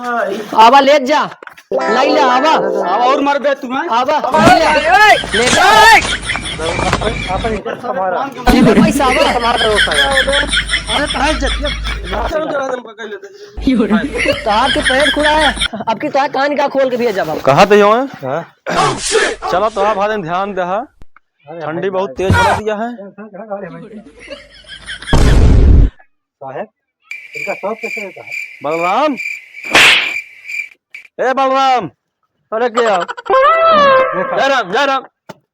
आवा ले जा लाई ले आवा अब और मर बे तुम्हें आवा ले जा पैसा आवा तार के पेट खुला है अब की तार कान का खोल के दिया जब हम कहा थे यो है चलो तो भाई ध्यान दे ठंडी बहुत तेज बना दिया है साहब इनका शौक कैसे रहता है? बलराम ए बलराम अरे क्या जय राम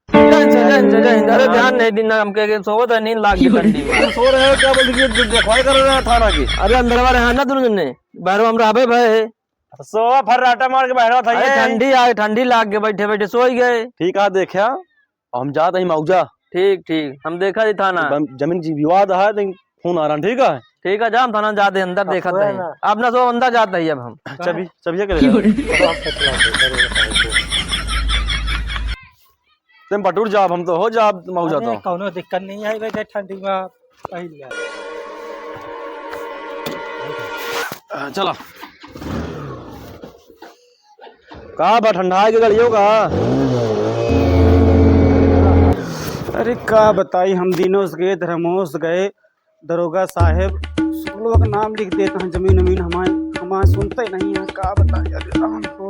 अरे ध्यान नहीं दिन हम के सो तो नींद लाग गई ठंडी में सो रहे हो क्या बोल दिए देखवाई कर रहे थाना की अरे अंदर वाले हैं ना दोनों जने बाहर हम रहे भाई सो फर्राटा मार के बैठा था ये ठंडी लाग के बैठे बैठे सो ही गए ठीक है देखा हम जाते ही मौजा ठीक हम देखा थी थाना जमीन की विवाद है फोन आ रहा ठीक है जा हम थाना जाते अंदर देखा थे अब ना सो अंदर जाते ही अब हम तुम बटूर जाब हम तो हो जाब मौजा तो कोनो दिक्कत नहीं है भाई ठंडी में पहले चलो कहा बा ठंडा के गलियों का अरे का बताई हम दिनों से गए धर्मोस गए दरोगा साहेब लोग नाम लिख देते हैं जमीन अमीन हमारे सुनते नहीं है का बताई अरे राम को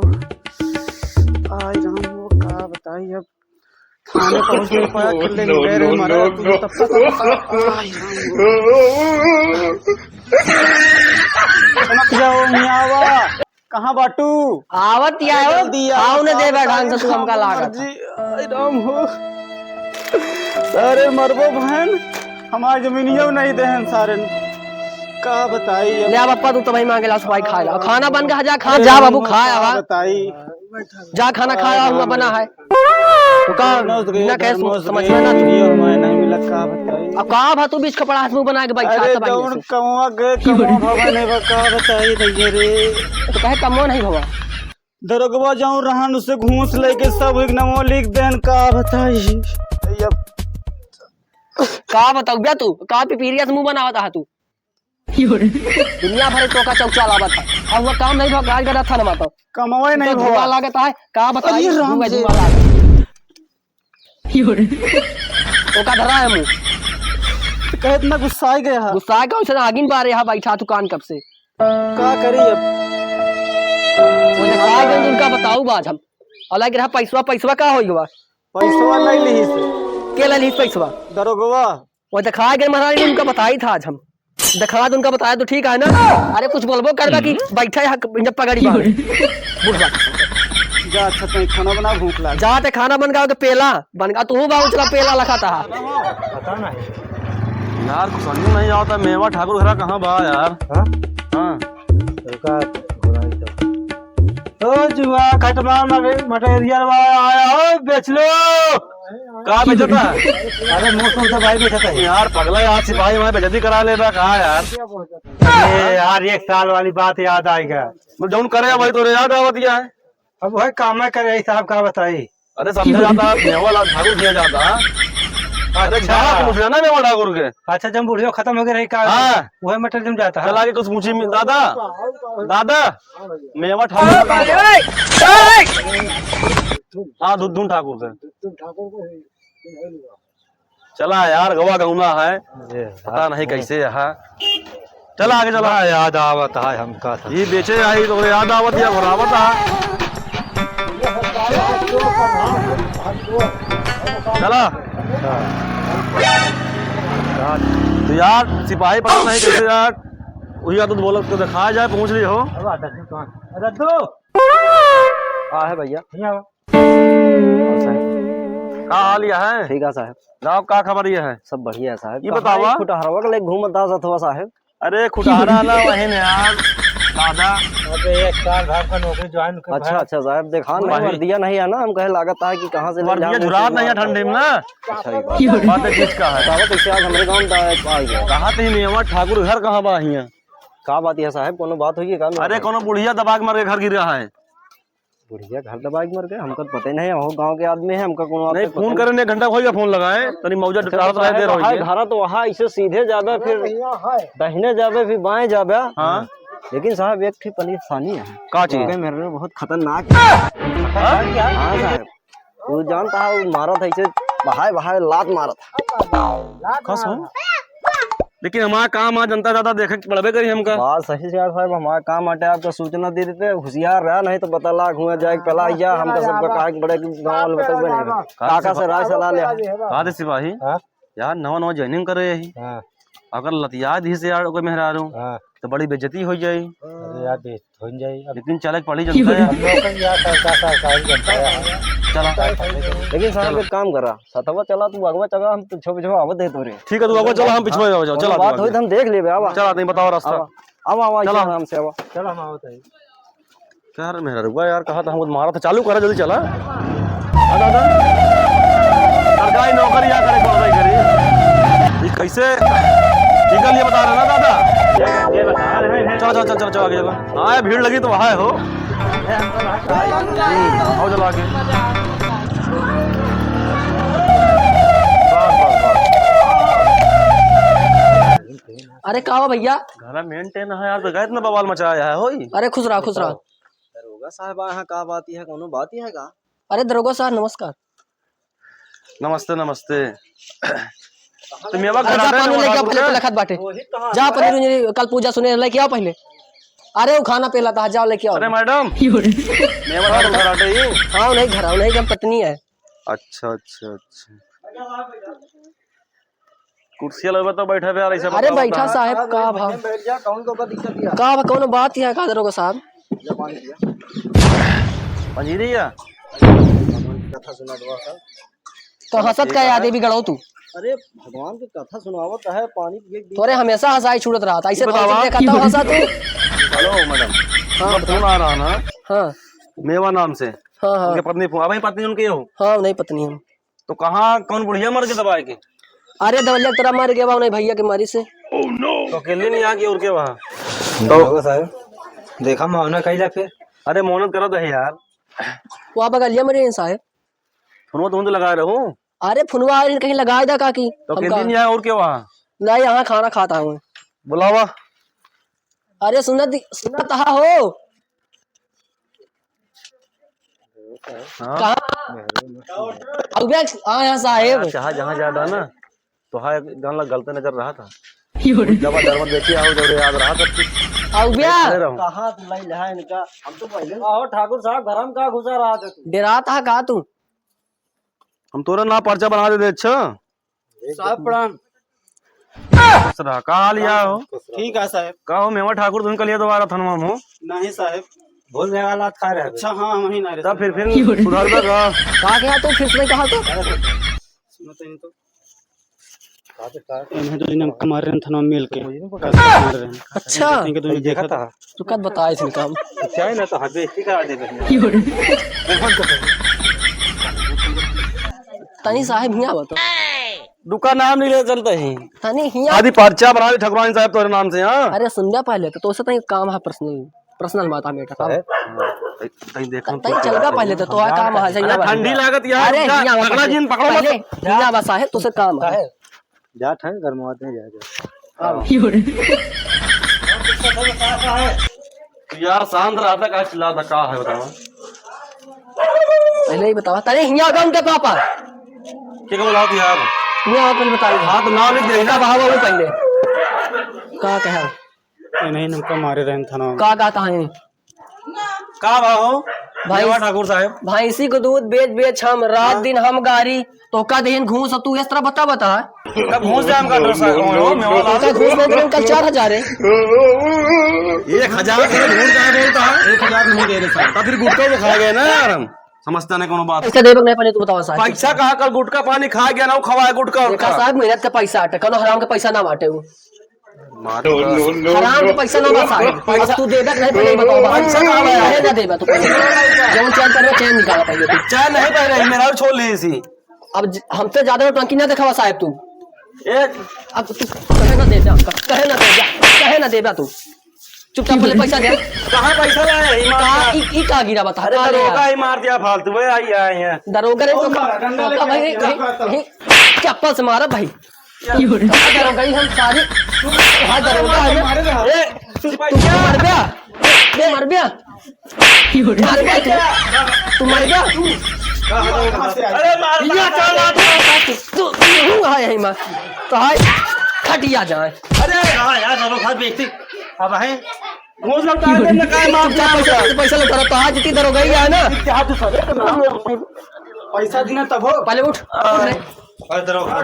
का बताई अब थाने पहुंच नहीं पाया किले में गए रहे हमारे तब तक जाओ मियावा कहाँ बाटू आवत या आओ ने दे ढंग से तू हमका लागत जी राम हो सारे मरबो बहन हमारी जमीनियों नहीं देहन सारे का बताई ले अब पप्पा तू तो भाई मांगे ला सुपाई खा ला खाना बन के जा खा जा बाबू खा आवा बताई जा खाना खाया हुआ बना है तो का ना कैसे समझ में ना हमारे नहीं मिला का बताई अब का भा तू बीच कपड़ा हाथ में बना के बैठा अरे था भाई कौन कमवा गए कमवा भवा नहीं बा का बताई दैया रे तो कहे कमो नहीं भवा दरोगवा जाऊं रहन उसे घूस लेके सब एक नमो लिख देन का बताई अब का बताऊ बे तू का पिपीरिया से मुंह बनावता है तू दुनिया भर टोका चौचा लावत है अब वो काम नहीं गाज गड़ा था ना माता कमवा नहीं तो भवा धुआं लागत है का बताई अरे राम जी। धुआं लागत टोका धरा है मुंह कहे इतना गुस्सा आ गया गुस्सा का उसे आगिन पा रहे है बैठा तू कान कब से का करी अब वो दिखा गए उनका बताऊ बाज हम अलग रहा पैसवा का होई हुआ पैसा ले ली से के ले पैसवा दरोगवा वो दिखा गए महाराज ने उनका बताई था आज हम दिखा तो उनका बताया तो ठीक है ना अरे कुछ बोलबो करबा कि बैठा है जब पगड़ी बाहर बुढ़वा जा अच्छा तो खाना बना भूख लगा जाते खाना बन गया तो पेला बन गया तू बाबू चला पेला लखाता है पता नहीं यार कुछ समझ नहीं आता मेवा ठाकुर घरा कहाँ बा यार हाँ ओ जुआ खटमा मटेरियल वाला आया हो बेच लो कहाँ बेचता अरे मौसम से भाई बेचता है यार पगला यार सिपाही हमारे बेजती करा ले रहा कहा यार यार एक साल वाली बात याद आएगा जौन करे भाई तो याद आवत दिया है अब वही काम करे हिसाब का बताई अरे समझा जाता मेवा ठाकुर किया जाता अरे ना मेवा ठाकुर के अच्छा जब बुढ़ियो खत्म हो गए रही का हाँ। वही मटेरियल जाता है चला के कुछ पूछी दादा मेवा ठाकुर हाँ धुन ठाकुर से चला यार गवा गौना है पता नहीं कैसे यहाँ चला आगे चला याद आवत है हमका ये बेचे आई तो याद आवत या घुरावत है चला तो यार सिपाही पता नहीं कैसे यार वही तो बोलो तो दिखाया जाए पहुंच रही हो है भैया का हाल यह है ठीक है साहब गाँव का खबर ये है सब बढ़िया है साहब ये बतावा खुटहरवा के लिए घूमता था साहब अरे खुटारा ना वही ने यार दादा एक साल भर का नौकरी ज्वाइन कर अच्छा साहब देखा वर्दिया नहीं है ना हम कहे लागत है कि कहाँ से वर्दिया झुरात नहीं है ठंडी में ना बात है किस का है कैसे आज हमारे गाँव आ गया कहा थे मेवा ठाकुर घर कहाँ बा हियां का बात है साहब कोनो बात हुई है अरे कोनो बुढ़िया दबाग मार के घर गिर रहा है बुढ़िया घर दबा के मर गए हमको पता नहीं हो गांव के आदमी है हमका कोनो नहीं फोन करने घंटा हो गया फोन लगाए तनी मौजा टटारत रहे देर हो गई घर तो वहां इसे सीधे जाबे फिर दाहिने जाबे फिर बाएं जाबे हां लेकिन साहब एक ठीक परेशानी है। का चीज? मेरे लिए बहुत खतरनाक है। हाँ साहब, तू जानता है वो मारा था इसे, बहाए बहाए लात मारा था। लेकिन हमारा काम आज जनता ज्यादा देखे पड़बे करी हमका। बात सही से साहब, हमारा काम आटे आपको सूचना दे देते, होशियार रहा नहीं तो पता लाख हुआ जाए पला या हमका सबका काहे बड़े गांव में बतल बने काका से राय सलाह ले। का दे सिपाही यार, नवा नवा ज्वाइनिंग करे यही, अगर लतिया दी से यार कोई मेहरारू तो बड़ी बेइज्जती हो जाए। अरे यार हो जाए, लेकिन चलक पड़ी जनता है। चला लेकिन साहब एक काम करा, सतवा चला तू अगवा चला, हम पीछे पीछे आवत दे तोरे। ठीक है, तू अगवा चला, हम पिछवा जाओ। चला बात होई तो हम देख लेबे। आवा चला, नहीं बताओ रास्ता। आवा आवा चला आराम से आवा। चला हम आवत है यार मेहरारूआ यार, कहा था हम मारा था, चालू करा जल्दी चला। दादा सरकारी नौकरी या करे पढ़ाई करी, ये कैसे निकल ये बता रहे ना दादा। ये बता रहे हैं। चलो चलो चलो चलो आगे चलो। हाँ भीड़ लगी तो वहाँ हो। आओ चलो आगे। अरे कहा भैया? घर मेंटेन है यार, तो गए इतना बवाल मचाया है होई। अरे खुश रहा खुश रहा। दरोगा साहब यहाँ का बात है, कोनो बात ही है का? अरे दरोगा साहब नमस्कार। नमस्ते नमस्ते। तो मेवा अरे जा पानी लेके आओ पहले, तो लखत बाटे जा पनीर कल पूजा सुने लेके आओ पहले। अरे वो खाना पीला था, जाओ लेके आओ। अरे मैडम मेवा खाना कराटे ही। हाँ नहीं घर आओ, नहीं कि हम पत्नी है। अच्छा अच्छा अच्छा, कुर्सी लगे तो बैठे पे यार ऐसे। अरे बैठा साहब का भाव का कौन बात है का दरोगा साहब? पंजीरी है कथा सुना दो सर। तो हंसत का याद भी गड़ो तू। अरे भगवान की कथा सुनावत है, पानी पिए तोरे हमेशा हंसाई छूटत रहा था, ऐसे देखा था हंसा तू। हेलो मैडम, हाँ फोन आ रहा ना। हाँ मेवा नाम से। हाँ हाँ उनके पत्नी फोन, अब पत्नी उनकी हो। हाँ नहीं पत्नी हम। तो कहाँ कौन बुढ़िया मर के दबाए के? अरे दवलिया तेरा मर गया नहीं भैया के मारी से। तो अकेले नहीं आ गई और के वहाँ तो साहब देखा मावना कहीं फिर। अरे मोहनत करो तो है यार, वहाँ बगलिया मरे साहब। फोन तो लगा रहे हो। अरे फुनवा कहीं लगाए था काकी तो अकेले नहीं आया और के वहाँ? नहीं यहाँ खाना खाता हूँ। बुलावा। अरे सुना तहा हो कहाँ यहाँ साहेब जहाँ जहाँ ज्यादा ना तो हाँ गाना गलत नजर रहा था। जब डर देखिए आओ जब याद रहा था। कहाँ लाई इनका, हम तो पहले आओ ठाकुर साहब घर में कहाँ घुसा रहा था तू? डरा था कहा तू? हम तोरा ना पर्चा बना दे। अच्छा साहब प्रणाम। कहा लिया हो? ठीक है साहब। कहो मेवा ठाकुर तुम कल दोबारा थनवा हो? नहीं साहब भूल गया हालात खा रहे। अच्छा हाँ हम ही ना रहे। तब फिर सुधार का कहा गया तो फिर से कहा तो सुनो तो इन्हें तो इन्हें कमार रहे थनवा मिल के। अच्छा तो देखा था तू कद बताए थे काम क्या है ना तो हाथ बेइज्जती करा देबे। तनी साहब हिया बता दुका नाम नहीं ले चलता ही तनी हिया आदि पर्चा बना दे ठकुरानी साहब तोरे नाम से। हाँ अरे सुन जा पहले तो से तनी काम है पर्सनल बात है बेटा काम तई देखो तनी चल जा पहले तो है काम है सही ठंडी लागत यार। अरे पकड़ा जिन पकड़ो पहले मत। हिया बस है तो से काम है जा ठंड गरमाते हैं जा यार शांत रहा था, का चिल्ला था का है बताओ। पहले ही बताओ तनी हिया गांव के पापा क्या बोला यार? हिया पहले बता हाँ तो नाम लिख देना बहावा वो पहले का कहा नहीं नमका मारे रहे थनवा का कहता है का भाव भाई ठाकुर साहब? भैंसी को दूध बेच हम रात दिन हम गाड़ी तो का देन घूस तू इस तरह बता कब घूस दे हम का डर सा हो मेवा ला का घूस में दिन कल 4000 है 1000 के घूस का बोलता है 1000 नहीं दे रहे साहब। तो फिर गुटका तो खा गए ना यार, हम समझता नहीं कोनो बात। पैसा देबक नहीं पहले तू बताओ साहब। पैसा कहा कल गुटका पानी खा गया ना वो खवाए गुटका देखा साहब मेहनत का पैसा अटे कनो हराम का पैसा ना बाटे वो हराम का पैसा ना बा साहब। अब तू देबक नहीं पहले बताओ पैसा कहां है ना देबा तू पहले जौन चैन करवे चैन निकाला पहले तू चाय नहीं पह रही मेरा छोड़ ली इसी। अब हमसे ज्यादा टंकी ना दिखावा साहब तू एक अब तू कहे ना दे जा कहे ना देबा तू चुपचाप पहले पैसा दे। कहां पैसा लाए का ई का गिरा बता अरे दरोगा ही मार दिया फालतू में आई आए हैं। दरोगा ने तो भाई चप्पल से मारा भाई दरोगा ही हम सारे दरोगा है तू मर गया, तू मर गया, मर गया तू मर गया। तू है यही मां तो है खटिया जाए। अरे यार दरोगा साहब बेइज्जती अब है घूस लगता है ना काय मार पैसा लौटा रहा तो आज जितनी दरोगा ही है ना। क्या तू सब पैसा देना तब हो पहले उठ और दरोगा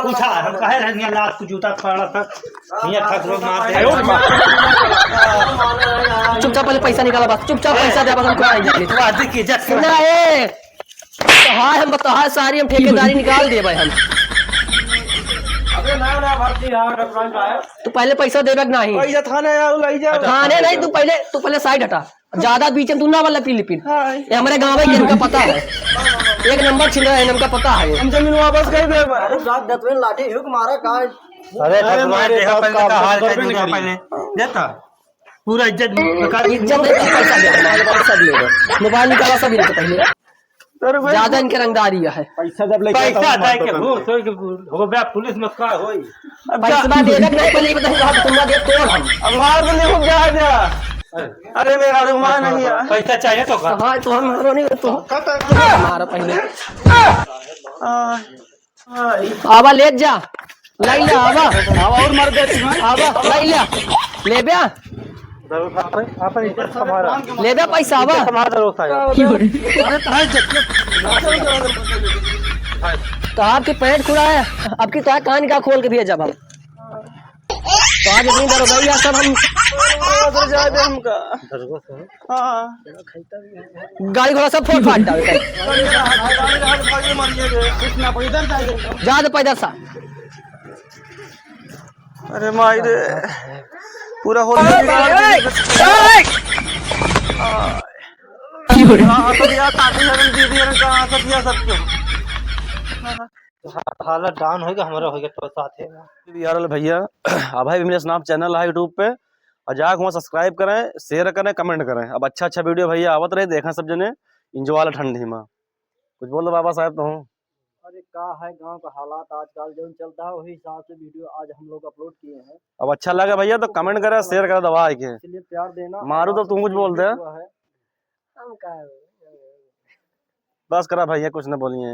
पूछा हम काहे रहनिया लात को जूता पड़ा था हिया ठग लोग मार दे चुपचाप पहले पैसा निकाला बस चुपचाप पैसा दे बस हमको आएंगे तो आज की इज्जत सुना है तो हाँ हम बता हाँ सारी हम ठेकेदारी निकाल दिए भाई हम। अबे ना भर्ती यार अपना का है तू पहले पैसा देबे कि नहीं पैसा थाने यार लई जा थाने नहीं तू पहले साइड हटा ज्यादा बीच में तू ना वाला पीलिपिन ये हमारे गाँव में इनका पता है एक नंबर छिल रहा है इनका पता है। हम जमीन वापस कर दे लाठी हुक मारा का अरे तुम्हारे देखा पहले का हाल कर दूंगा पहले देता पूरा इज्जत इज्जत नहीं पैसा दे पैसा दे मोबाइल निकाला सब इनके पहले ज्यादा इनके रंगदारी है। पैसा जब लेके पैसा दे के हो बे पुलिस में का होई पैसा दे दे नहीं पहले बता तुम दे तोड़ हम मार देने को जा जा अरे मेरा रुमान नहीं है पैसा चाहिए तो का हां तो हम मारो नहीं तो हमारा पहले आवा ले जा लाई ले आवा और मार दे आवा लाई ले ले बे आप इज्जत हमारा ले बे पैसा आवा हमारा दरोगा अरे तो आपके पेट खुला है आपकी तो कान का खोल के दिया जब हम तो आज इतनी दरोगा सब हम जा दे हमका हां गाड़ी घोड़ा सब फोड़ फाड़ डाल जा दे पैदल सा। अरे माई रे पूरा हो हालत डाउन होगा हमारा होगा तो साथ है यार भैया भाई मेरा स्नैप चैनल है यूट्यूब पे और जाके वहाँ सब्सक्राइब करें शेयर करें कमेंट करें। अब अच्छा अच्छा वीडियो भैया आवत रहे देखा सब जने इंजॉय वाला ठंडी में कुछ बोल दो बाबा साहब तो हूँ। अरे का है गांव का हालात आजकल जो चलता है वही हिसाब से वीडियो आज हम लोग अपलोड किए हैं। अब अच्छा लगा भैया तो कमेंट करें शेयर करें दबा के इसलिए प्यार देना मारू तो तुम कुछ बोल दे हम का बस करा भैया कुछ न बोलिए।